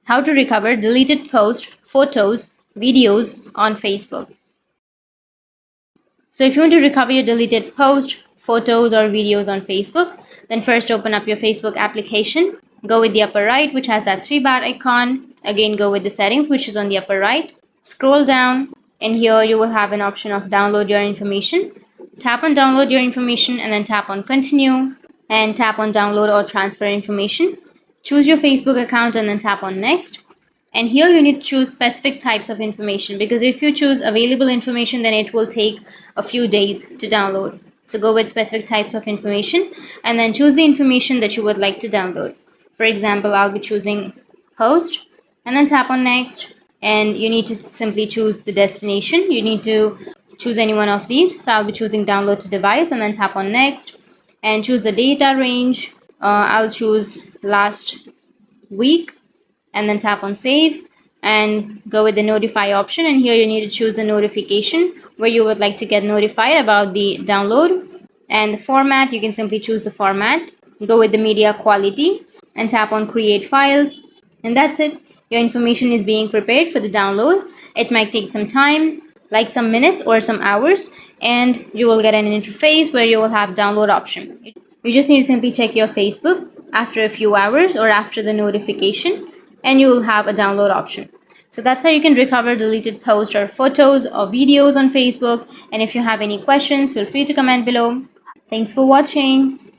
How to recover deleted posts, photos, videos on Facebook. So if you want to recover your deleted posts, photos or videos on Facebook, then first open up your Facebook application. Go with the upper right, which has that three-bar icon. Again, go with the settings, which is on the upper right. Scroll down, and here you will have an option of download your information. Tap on download your information and then tap on continue and tap on download or transfer information. Choose your Facebook account and then tap on next. And here you need to choose specific types of information, because if you choose available information, then it will take a few days to download. So go with specific types of information and then choose the information that you would like to download. For example, I'll be choosing post and then tap on next. And you need to simply choose the destination. You need to choose any one of these. So I'll be choosing download to device and then tap on next and choose the data range. I'll choose last week and then tap on save and go with the notify option. And here you need to choose the notification where you would like to get notified about the download. And the format, you can simply choose the format. Go with the media quality and tap on create files. And that's it. Your information is being prepared for the download. It might take some time, like some minutes or some hours, and you will get an interface where you will have download option. You just need to simply check your Facebook after a few hours or after the notification, and you will have a download option. So that's how you can recover deleted posts or photos or videos on Facebook. And if you have any questions, feel free to comment below. Thanks for watching.